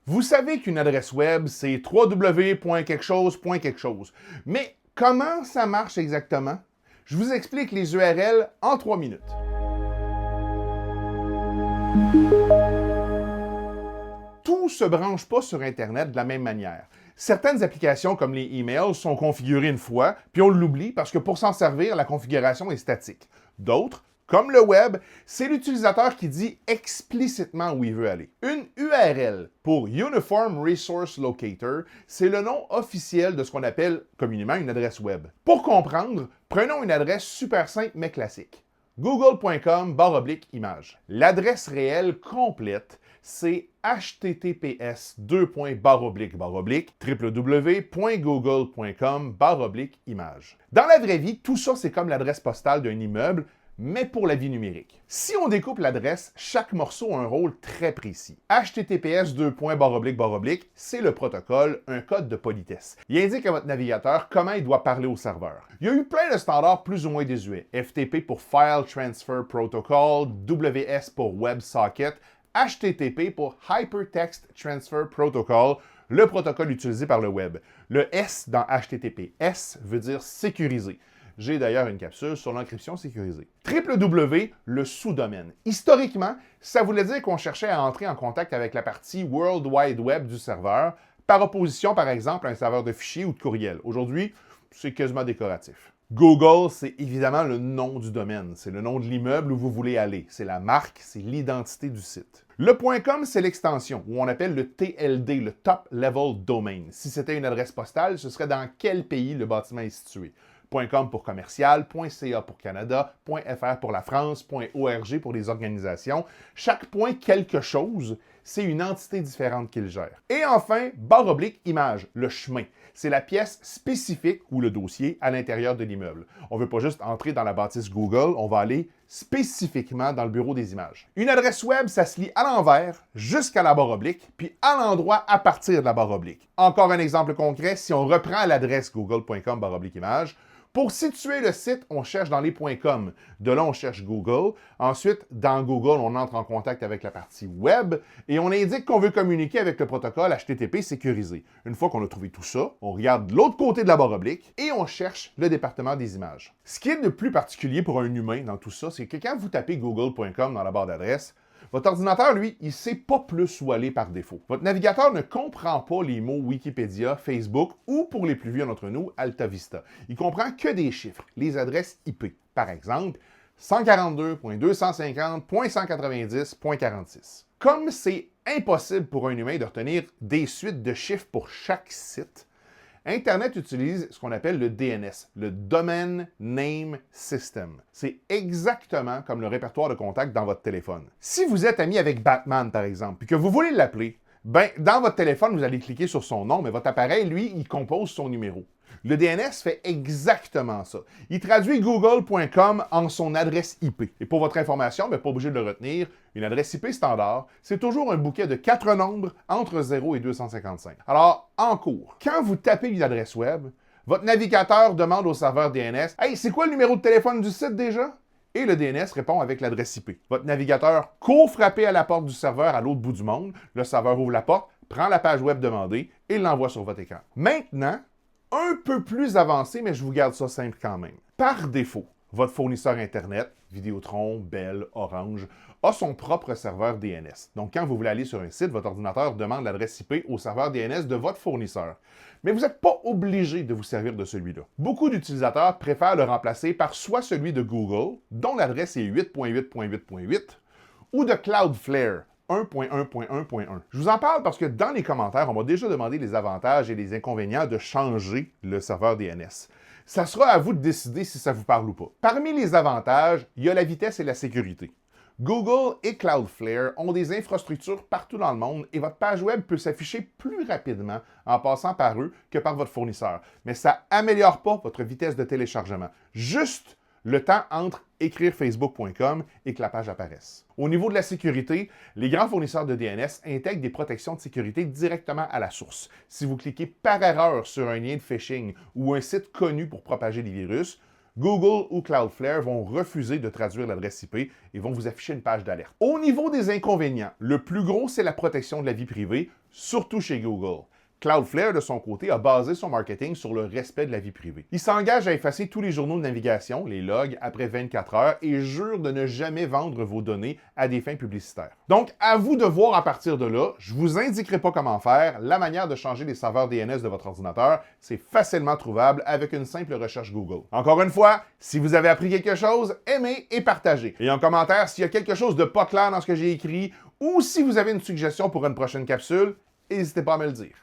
Vous savez qu'une adresse web, c'est www.quelque chose, mais comment ça marche exactement? Je vous explique les URL en 3 minutes. Tout ne se branche pas sur Internet de la même manière. Certaines applications comme les emails sont configurées une fois, puis on l'oublie parce que pour s'en servir, la configuration est statique. D'autres, comme le web, c'est l'utilisateur qui dit explicitement où il veut aller. Une URL pour Uniform Resource Locator, c'est le nom officiel de ce qu'on appelle communément une adresse web. Pour comprendre, prenons une adresse super simple mais classique. google.com/image. L'adresse réelle complète, c'est https://www.google.com/image. Dans la vraie vie, tout ça, c'est comme l'adresse postale d'un immeuble, mais pour la vie numérique. Si on découpe l'adresse, chaque morceau a un rôle très précis. https://, c'est le protocole, un code de politesse. Il indique à votre navigateur comment il doit parler au serveur. Il y a eu plein de standards plus ou moins désuets. FTP pour File Transfer Protocol, WS pour WebSocket, HTTP pour Hypertext Transfer Protocol, le protocole utilisé par le web. Le S dans HTTP, S veut dire sécurisé. J'ai d'ailleurs une capsule sur l'encryption sécurisée. www, le sous-domaine. Historiquement, ça voulait dire qu'on cherchait à entrer en contact avec la partie World Wide Web du serveur, par opposition par exemple à un serveur de fichiers ou de courriel. Aujourd'hui, c'est quasiment décoratif. Google, c'est évidemment le nom du domaine, c'est le nom de l'immeuble où vous voulez aller, c'est la marque, c'est l'identité du site. Le .com, c'est l'extension, ou on appelle le TLD, le Top Level Domain. Si c'était une adresse postale, ce serait dans quel pays le bâtiment est situé. .com pour commercial, .ca pour Canada, .fr pour la France, .org pour les organisations. Chaque point quelque chose, c'est une entité différente qu'il gère. Et enfin, /image, le chemin. C'est la pièce spécifique ou le dossier à l'intérieur de l'immeuble. On ne veut pas juste entrer dans la bâtisse Google, on va aller spécifiquement dans le bureau des images. Une adresse web, ça se lit à l'envers jusqu'à la barre oblique, puis à l'endroit à partir de la barre oblique. Encore un exemple concret, si on reprend l'adresse google.com/image, pour situer le site, on cherche dans les .com. De là, on cherche Google. Ensuite, dans Google, on entre en contact avec la partie web et on indique qu'on veut communiquer avec le protocole HTTP sécurisé. Une fois qu'on a trouvé tout ça, on regarde de l'autre côté de la barre oblique et on cherche le département des images. Ce qui est de plus particulier pour un humain dans tout ça, c'est que quand vous tapez google.com dans la barre d'adresse, votre ordinateur, lui, il ne sait pas plus où aller par défaut. Votre navigateur ne comprend pas les mots Wikipédia, Facebook ou, pour les plus vieux d'entre nous, AltaVista. Il comprend que des chiffres, les adresses IP. Par exemple, 142.250.190.46. Comme c'est impossible pour un humain de retenir des suites de chiffres pour chaque site, Internet utilise ce qu'on appelle le DNS, le Domain Name System. C'est exactement comme le répertoire de contacts dans votre téléphone. Si vous êtes ami avec Batman, par exemple, puis que vous voulez l'appeler, dans votre téléphone, vous allez cliquer sur son nom, mais votre appareil, lui, il compose son numéro. Le DNS fait exactement ça. Il traduit google.com en son adresse IP. Et pour votre information, pas obligé de le retenir, une adresse IP standard, c'est toujours un bouquet de 4 nombres entre 0 et 255. Alors, en cours, quand vous tapez une adresse web, votre navigateur demande au serveur DNS « Hey, c'est quoi le numéro de téléphone du site déjà? » Et le DNS répond avec l'adresse IP. Votre navigateur court frapper à la porte du serveur à l'autre bout du monde, le serveur ouvre la porte, prend la page web demandée et l'envoie sur votre écran. Maintenant, un peu plus avancé, mais je vous garde ça simple quand même. Par défaut, votre fournisseur Internet, Vidéotron, Bell, Orange, a son propre serveur DNS. Donc, quand vous voulez aller sur un site, votre ordinateur demande l'adresse IP au serveur DNS de votre fournisseur. Mais vous n'êtes pas obligé de vous servir de celui-là. Beaucoup d'utilisateurs préfèrent le remplacer par soit celui de Google, dont l'adresse est 8.8.8.8, ou de Cloudflare, 1.1.1.1. Je vous en parle parce que dans les commentaires, on m'a déjà demandé les avantages et les inconvénients de changer le serveur DNS. Ça sera à vous de décider si ça vous parle ou pas. Parmi les avantages, il y a la vitesse et la sécurité. Google et Cloudflare ont des infrastructures partout dans le monde et votre page web peut s'afficher plus rapidement en passant par eux que par votre fournisseur. Mais ça n'améliore pas votre vitesse de téléchargement. Juste le temps entre écrire facebook.com et que la page apparaisse. Au niveau de la sécurité, les grands fournisseurs de DNS intègrent des protections de sécurité directement à la source. Si vous cliquez par erreur sur un lien de phishing ou un site connu pour propager des virus, Google ou Cloudflare vont refuser de traduire l'adresse IP et vont vous afficher une page d'alerte. Au niveau des inconvénients, le plus gros, c'est la protection de la vie privée, surtout chez Google. Cloudflare, de son côté, a basé son marketing sur le respect de la vie privée. Il s'engage à effacer tous les journaux de navigation, les logs, après 24 heures et jure de ne jamais vendre vos données à des fins publicitaires. Donc, à vous de voir à partir de là. Je ne vous indiquerai pas comment faire. La manière de changer les serveurs DNS de votre ordinateur, c'est facilement trouvable avec une simple recherche Google. Encore une fois, si vous avez appris quelque chose, aimez et partagez. Et en commentaire, s'il y a quelque chose de pas clair dans ce que j'ai écrit ou si vous avez une suggestion pour une prochaine capsule, n'hésitez pas à me le dire.